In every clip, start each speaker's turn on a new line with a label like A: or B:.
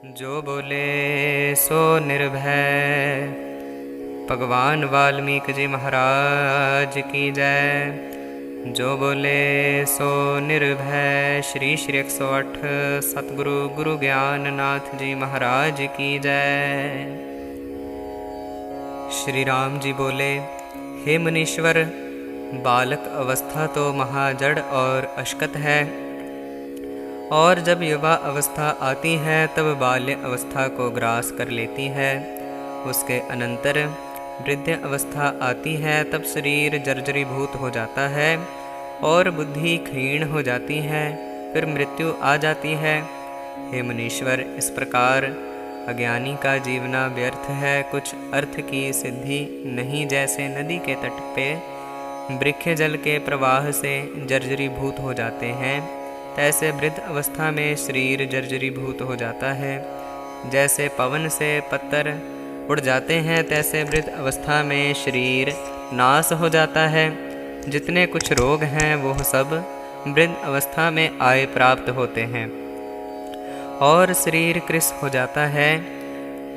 A: जो बोले सो निर्भय। भगवान वाल्मीकि जी महाराज की जय। जो बोले सो निर्भय। श्री श्री 108 सतगुरु गुरु ज्ञाननाथ जी महाराज की जय। श्री राम जी बोले, हे मुनीश्वर, बालक अवस्था तो महाजड़ और अशकत है, और जब युवा अवस्था आती है तब बाल्य अवस्था को ग्रास कर लेती है। उसके अनंतर वृद्ध अवस्था आती है, तब शरीर जर्जरीभूत हो जाता है और बुद्धि क्षीण हो जाती है, फिर मृत्यु आ जाती है। हे मुनीश्वर, इस प्रकार अज्ञानी का जीवना व्यर्थ है, कुछ अर्थ की सिद्धि नहीं। जैसे नदी के तट पे वृक्ष जल के प्रवाह से जर्जरीभूत हो जाते हैं, तैसे वृद्ध अवस्था में शरीर जर्जरीभूत हो जाता है। जैसे पवन से पत्थर उड़ जाते हैं, तैसे वृद्ध अवस्था में शरीर नाश हो जाता है। जितने कुछ रोग हैं वो सब वृद्ध अवस्था में आए प्राप्त होते हैं, और शरीर कृश हो जाता है,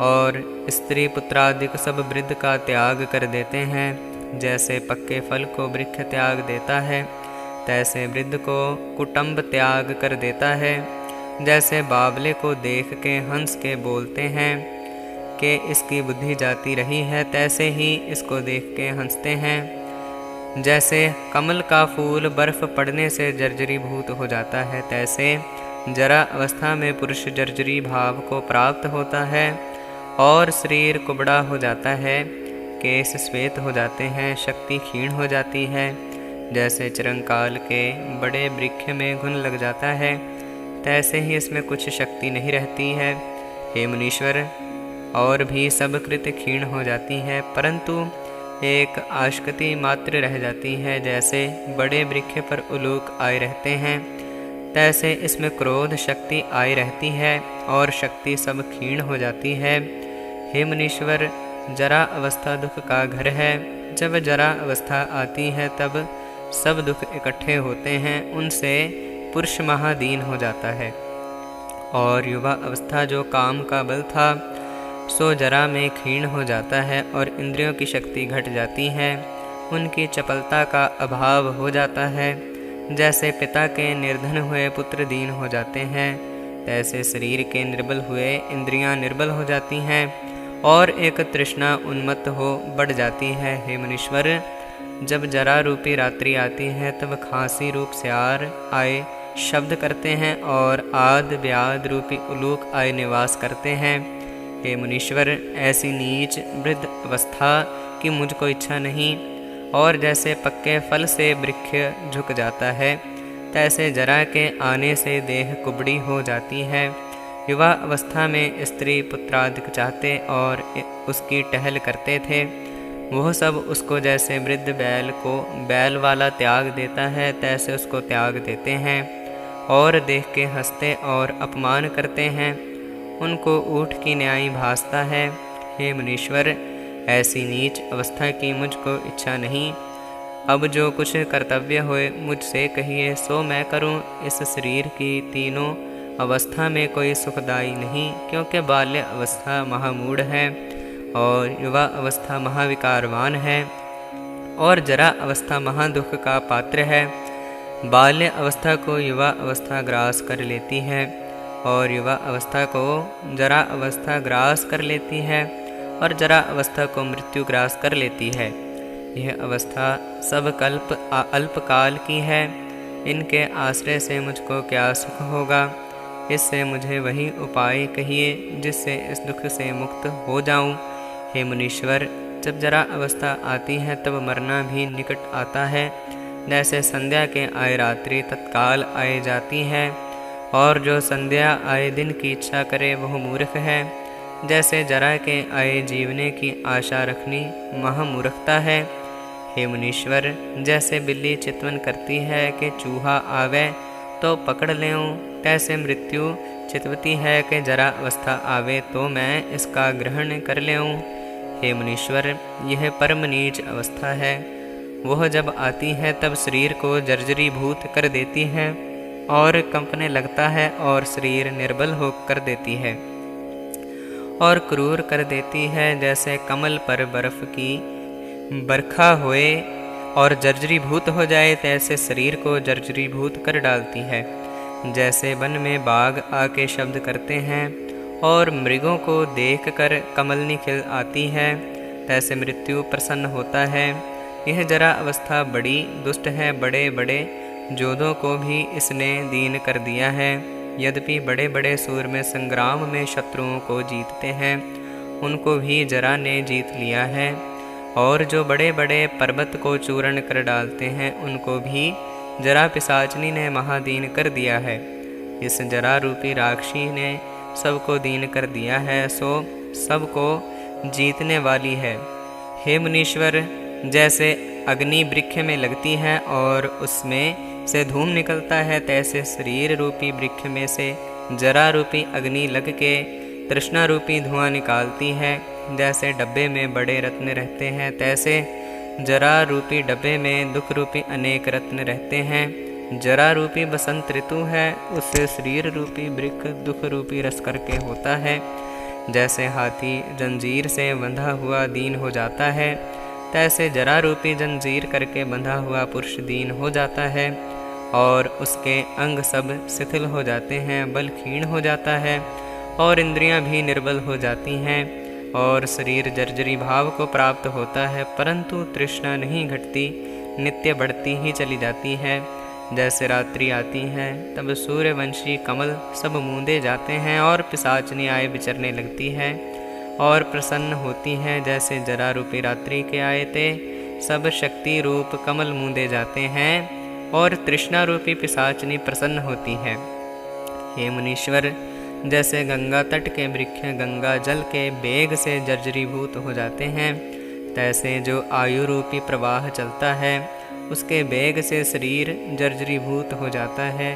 A: और स्त्री पुत्रादिक सब वृद्ध का त्याग कर देते हैं। जैसे पक्के फल को वृक्ष त्याग देता है, तैसे वृद्ध को कुटुंब त्याग कर देता है। जैसे बावले को देख के हंस के बोलते हैं कि इसकी बुद्धि जाती रही है, तैसे ही इसको देख के हंसते हैं। जैसे कमल का फूल बर्फ पड़ने से जर्जरीभूत हो जाता है, तैसे जरा अवस्था में पुरुष जर्जरी भाव को प्राप्त होता है, और शरीर कुबड़ा हो जाता है, केश श्वेत हो जाते हैं, शक्ति क्षीण हो जाती है। जैसे चिरंकाल के बड़े वृक्ष में घुन लग जाता है, तैसे ही इसमें कुछ शक्ति नहीं रहती है। हे मुनीश्वर, और भी सब कृत क्षीण हो जाती है, परंतु एक आशक्ति मात्र रह जाती है। जैसे बड़े वृक्ष पर उलूक आए रहते हैं, तैसे इसमें क्रोध शक्ति आई रहती है, और शक्ति सब क्षीण हो जाती है। हे मुनीश्वर, जरा अवस्था दुख का घर है। जब जरा अवस्था आती है तब सब दुख इकट्ठे होते हैं, उनसे पुरुष महादीन हो जाता है। और युवा अवस्था जो काम का बल था, सो जरा में क्षीण हो जाता है, और इंद्रियों की शक्ति घट जाती है, उनकी चपलता का अभाव हो जाता है। जैसे पिता के निर्धन हुए पुत्र दीन हो जाते हैं, तैसे शरीर के निर्बल हुए इंद्रियां निर्बल हो जाती हैं, और एक तृष्णा उन्मत्त हो बढ़ जाती है। हे मुनीश्वर, जब जरा रूपी रात्रि आती है, तब खांसी रूप स्यार आए शब्द करते हैं, और आद व्याध रूपी उलूक आए निवास करते हैं। हे मुनीश्वर, ऐसी नीच वृद्ध अवस्था की मुझको इच्छा नहीं। और जैसे पक्के फल से वृक्ष झुक जाता है, तैसे जरा के आने से देह कुबड़ी हो जाती है। युवा अवस्था में स्त्री पुत्रादिक चाहते और उसकी टहल करते थे, वह सब उसको जैसे वृद्ध बैल को बैल वाला त्याग देता है, तैसे उसको त्याग देते हैं, और देख के हंसते और अपमान करते हैं। उनको ऊँट की न्याय भासता है। हे मुनीश्वर, ऐसी नीच अवस्था की मुझको इच्छा नहीं। अब जो कुछ कर्तव्य होए मुझसे कहिए, सो मैं करूं। इस शरीर की तीनों अवस्था में कोई सुखदायी नहीं, क्योंकि बाल्य अवस्था महामूढ़ है, और युवा अवस्था महाविकारवान है, और जरा अवस्था महादुख का पात्र है। बाल्य अवस्था को युवा अवस्था ग्रास कर लेती है, और युवा अवस्था को जरा अवस्था ग्रास कर लेती है, और जरा अवस्था को मृत्यु ग्रास कर लेती है। यह अवस्था सब कल्प अल्पकाल की है। इनके आश्रय से मुझको क्या सुख होगा? इससे मुझे वही उपाय कहिए जिससे इस दुख से मुक्त हो जाऊं। हे मुनीश्वर, जब जरा अवस्था आती है तब मरना भी निकट आता है। जैसे संध्या के आए रात्रि तत्काल आए जाती है, और जो संध्या आए दिन की इच्छा करे वह मूर्ख है। जैसे जरा के आए जीवने की आशा रखनी महामूर्खता है। हे मुनीश्वर, जैसे बिल्ली चितवन करती है कि चूहा आवे तो पकड़ लेऊं, तैसे मृत्यु चितवती है कि जरा अवस्था आवे तो मैं इसका ग्रहण कर लेऊं। हे मुनीश्वर, यह परम नीच अवस्था है। वह जब आती है तब शरीर को जर्जरीभूत कर देती है, और कंपने लगता है, और शरीर निर्बल हो कर देती है। और क्रूर कर देती है। जैसे कमल पर बर्फ की बरखा होए और जर्जरीभूत हो जाए, तैसे शरीर को जर्जरीभूत कर डालती है। जैसे वन में बाघ आके शब्द करते हैं और मृगों को देखकर कमलनी खिल आती है, तैसे मृत्यु प्रसन्न होता है। यह जरा अवस्था बड़ी दुष्ट है, बड़े बड़े जोधों को भी इसने दीन कर दिया है। यद्यपि बड़े बड़े सूरमे संग्राम में शत्रुओं को जीतते हैं, उनको भी जरा ने जीत लिया है। और जो बड़े बड़े पर्वत को चूर्ण कर डालते हैं, उनको भी जरा पिशाचनी ने महादीन कर दिया है। इस जरा रूपी राक्षसी ने सबको दीन कर दिया है, सो सबको जीतने वाली है। हे मुनीश्वर, जैसे अग्नि वृक्ष में लगती है और उसमें से धूम निकलता है, तैसे शरीर रूपी वृक्ष में से जरा रूपी अग्नि लग के तृष्णा रूपी धुआं निकालती है। जैसे डब्बे में बड़े रत्न रहते हैं, तैसे जरा रूपी डब्बे में दुख रूपी अनेक रत्न रहते हैं। जरा रूपी बसंत ऋतु है, उससे शरीर रूपी वृक्ष दुख रूपी रस करके होता है। जैसे हाथी जंजीर से बंधा हुआ दीन हो जाता है, तैसे जरा रूपी जंजीर करके बंधा हुआ पुरुष दीन हो जाता है और उसके अंग सब शिथिल हो जाते हैं, बल क्षीण हो जाता है और इंद्रियां भी निर्बल हो जाती हैं और शरीर जर्जरी भाव को प्राप्त होता है, परंतु तृष्णा नहीं घटती, नित्य बढ़ती ही चली जाती है। जैसे रात्रि आती है, तब सूर्यवंशी कमल सब मूंदे जाते हैं और पिशाचनी आए विचरने लगती है और प्रसन्न होती हैं। जैसे जरा रूपी रात्रि के आए थे, सब शक्ति रूप कमल मूंदे जाते हैं और तृष्णा रूपी पिशाचनी प्रसन्न होती है। हे मुनीश्वर, जैसे गंगा तट के वृक्ष गंगा जल के वेग से जर्जरीभूत हो जाते हैं, तैसे जो आयु रूपी प्रवाह चलता है, उसके वेग से शरीर जर्जरीभूत हो जाता है।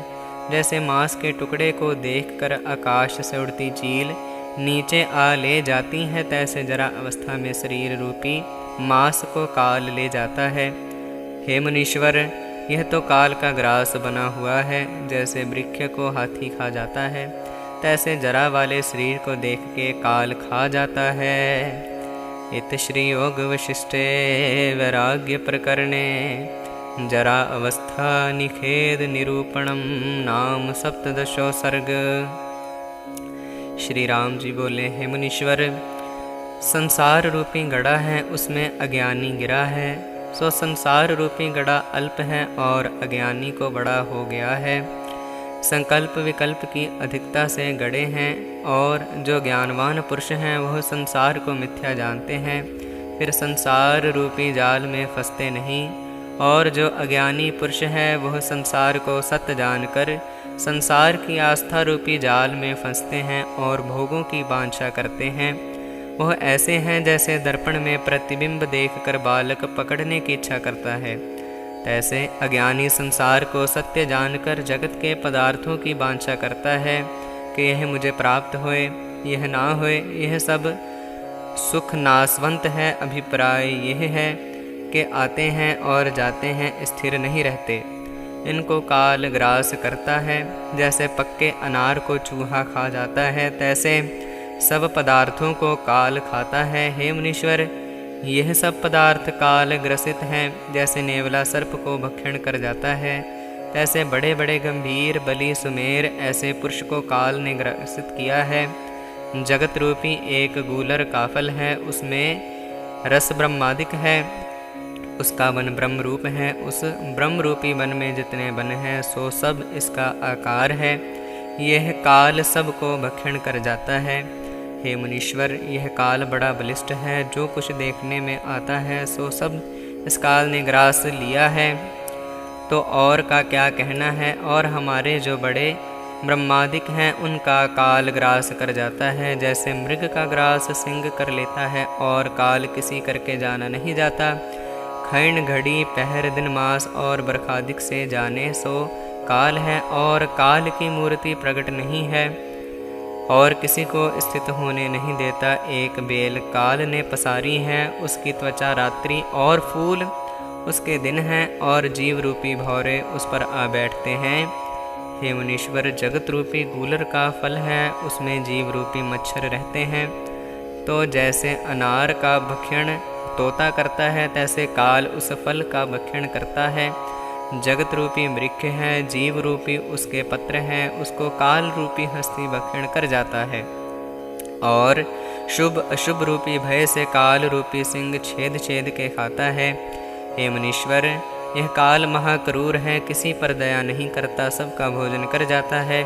A: जैसे मांस के टुकड़े को देखकर आकाश से उड़ती चील नीचे आ ले जाती है, तैसे जरा अवस्था में शरीर रूपी मांस को काल ले जाता है। हे मुनीश्वर, यह तो काल का ग्रास बना हुआ है। जैसे वृक्ष को हाथी खा जाता है, तैसे जरा वाले शरीर को देख के काल खा जाता है। इत श्री योग वशिष्ठे वैराग्य प्रकरणे जरा अवस्था निखेद निरूपणम नाम सप्तदशो सर्ग। श्री राम जी बोले, हे मुनीश्वर, संसार रूपी गड़ा है, उसमें अज्ञानी गिरा है। सो संसार रूपी गड़ा अल्प है और अज्ञानी को बड़ा हो गया है। संकल्प विकल्प की अधिकता से गड़े हैं और जो ज्ञानवान पुरुष हैं वह संसार को मिथ्या जानते हैं, फिर संसार रूपी जाल में फंसते नहीं। और जो अज्ञानी पुरुष है वह संसार को सत्य जानकर संसार की आस्था रूपी जाल में फंसते हैं और भोगों की वांछा करते हैं। वह ऐसे हैं जैसे दर्पण में प्रतिबिंब देखकर बालक पकड़ने की इच्छा करता है, तैसे अज्ञानी संसार को सत्य जानकर जगत के पदार्थों की वांछा करता है कि यह मुझे प्राप्त होए, यह ना होए। यह सब सुख नाशवंत है। अभिप्राय यह है कि आते हैं और जाते हैं, स्थिर नहीं रहते। इनको काल ग्रास करता है। जैसे पक्के अनार को चूहा खा जाता है, तैसे सब पदार्थों को काल खाता है। हे मुनीश्वर, यह सब पदार्थ काल ग्रसित हैं। जैसे नेवला सर्प को भक्षण कर जाता है, तैसे बड़े बड़े गंभीर बलि सुमेर ऐसे पुरुष को काल ने ग्रसित किया है। जगत रूपी एक गूलर का फल है, उसमें रस ब्रह्मादिक है, उसका वन ब्रह्म रूप है। उस ब्रह्म रूपी वन में जितने वन हैं सो सब इसका आकार है। यह काल सबको भक्षण कर जाता है। हे मुनीश्वर, यह काल बड़ा बलिष्ठ है। जो कुछ देखने में आता है सो सब इस काल ने ग्रास लिया है। तो और का क्या कहना है। और हमारे जो बड़े ब्रह्मादिक हैं उनका काल ग्रास कर जाता है। जैसे मृग का ग्रास सिंह कर लेता है और काल किसी करके जाना नहीं जाता। खैण घड़ी पहर दिन मास और बरखादिक से जाने सो काल है, और काल की मूर्ति प्रकट नहीं है और किसी को स्थित होने नहीं देता। एक बेल काल ने पसारी है, उसकी त्वचा रात्रि और फूल उसके दिन हैं, और जीव रूपी भौरे उस पर आ बैठते हैं। हे मुनीश्वर, जगत रूपी गूलर का फल है, उसमें जीव रूपी मच्छर रहते हैं। तो जैसे अनार का भक्षण तोता करता है, तैसे काल उस फल का भक्षण करता है। जगत रूपी वृक्ष है, जीव रूपी उसके पत्र हैं, उसको काल रूपी हस्ती भक्षण कर जाता है। और शुभ अशुभ रूपी भय से काल रूपी सिंह छेद छेद के खाता है। हे मुनीश्वर, यह काल महाक्रूर है, किसी पर दया नहीं करता, सबका भोजन कर जाता है।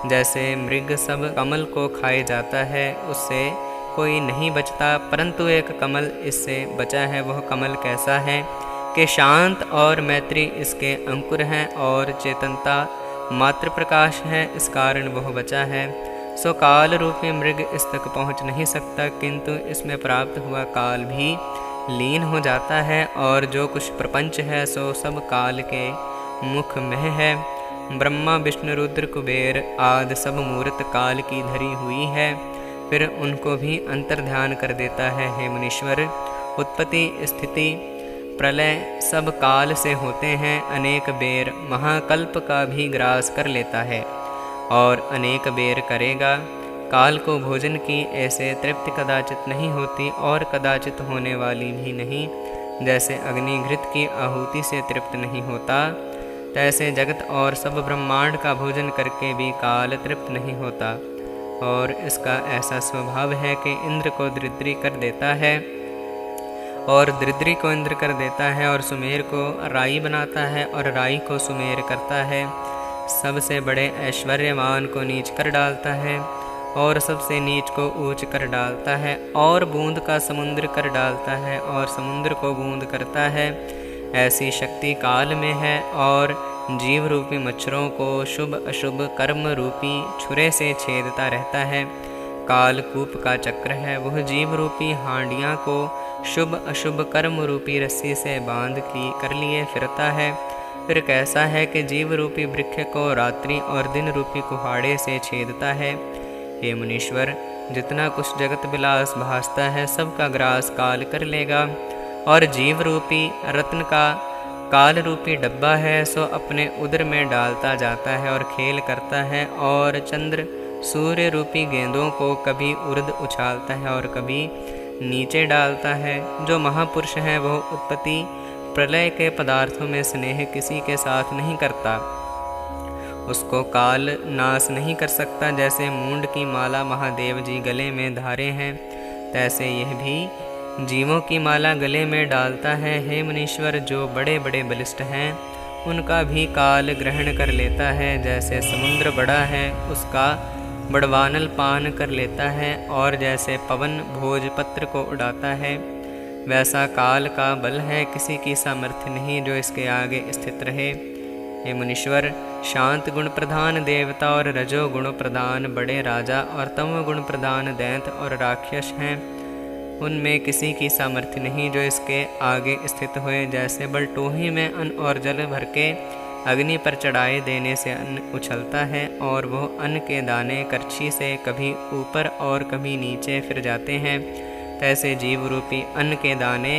A: जैसे मृग सब कमल को खाए जाता है, उससे कोई नहीं बचता, परंतु एक कमल इससे बचा है। वह कमल कैसा है कि शांत और मैत्री इसके अंकुर हैं और चेतनता मात्र प्रकाश है, इस कारण वह बचा है। सो काल रूपी मृग इस तक पहुँच नहीं सकता, किंतु इसमें प्राप्त हुआ काल भी लीन हो जाता है। और जो कुछ प्रपंच है सो सब काल के मुख में है। ब्रह्मा विष्णु रुद्र कुबेर आदि सब मूर्त काल की धरी हुई है, फिर उनको भी अंतर्ध्यान कर देता है। हे मुनीश्वर, उत्पत्ति स्थिति प्रलय सब काल से होते हैं। अनेक बेर महाकल्प का भी ग्रास कर लेता है और अनेक बेर करेगा। काल को भोजन की ऐसे तृप्ति कदाचित नहीं होती और कदाचित होने वाली भी नहीं। जैसे अग्निघृत की आहुति से तृप्त नहीं होता, तैसे जगत और सब ब्रह्मांड का भोजन करके भी काल तृप्त नहीं होता। और इसका ऐसा स्वभाव है कि इंद्र को दरिद्री कर देता है और दरिद्री को इंद्र कर देता है, और सुमेर को राई बनाता है और राई को सुमेर करता है। सबसे बड़े ऐश्वर्यवान को नीच कर डालता है और सबसे नीच को ऊंच कर डालता है, और बूंद का समुद्र कर डालता है और समुद्र को बूंद करता है। ऐसी शक्ति काल में है। और जीव रूपी मच्छरों को शुभ अशुभ कर्म रूपी छुरे से छेदता रहता है। काल कूप का चक्र है, वह जीव रूपी हांडियाँ को शुभ अशुभ कर्म रूपी रस्सी से बांध की कर लिए फिरता है। फिर कैसा है कि जीव रूपी वृक्ष को रात्रि और दिन रूपी कुहाड़े से छेदता है। हे मुनीश्वर, जितना कुछ जगत विलास भासता है सबका ग्रास काल कर लेगा। और जीव रूपी रत्न का काल रूपी डब्बा है, सो अपने उदर में डालता जाता है और खेल करता है। और चंद्र सूर्य रूपी गेंदों को कभी उर्द उछालता है और कभी नीचे डालता है। जो महापुरुष है वह उत्पत्ति प्रलय के पदार्थों में स्नेह किसी के साथ नहीं करता, उसको काल नाश नहीं कर सकता। जैसे मूंड की माला महादेव जी गले में धारे हैं, तैसे यह भी जीवों की माला गले में डालता है। हे मुनीश्वर, जो बड़े बड़े बलिष्ठ हैं उनका भी काल ग्रहण कर लेता है। जैसे समुद्र बड़ा है उसका बड़वानल पान कर लेता है, और जैसे पवन भोजपत्र को उड़ाता है, वैसा काल का बल है, किसी की सामर्थ्य नहीं जो इसके आगे स्थित रहे। हे मुनीश्वर, शांत गुण प्रधान देवता और रजो गुण प्रधान बड़े राजा और तम गुण प्रधान दैत्य और राक्षस हैं, उनमें किसी की सामर्थ्य नहीं जो इसके आगे स्थित हुए। जैसे बलटोही में अन्न और जल भर के अग्नि पर चढ़ाए देने से अन्न उछलता है, और वह अन्न के दाने करछी से कभी ऊपर और कभी नीचे फिर जाते हैं, तैसे जीव रूपी अन्न के दाने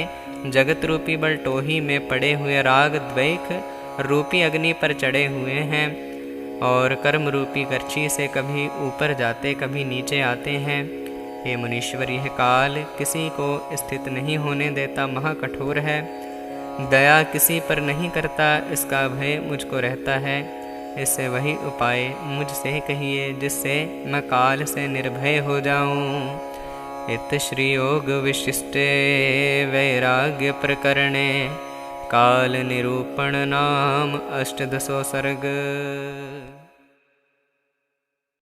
A: जगत रूपी बलटोही में पड़े हुए राग द्वैख रूपी अग्नि पर चढ़े हुए हैं, और कर्म रूपी करछी से कभी ऊपर जाते कभी नीचे आते हैं। हे मुनीश्वर, यह काल किसी को स्थित नहीं होने देता, महाकठोर है, दया किसी पर नहीं करता, इसका भय मुझको रहता है। इससे वही उपाय मुझसे कहिए जिससे मैं काल से निर्भय हो जाऊं। इत श्री योग विशिष्टे वैराग्य प्रकरणे काल निरूपण नाम अष्टदशो सर्ग।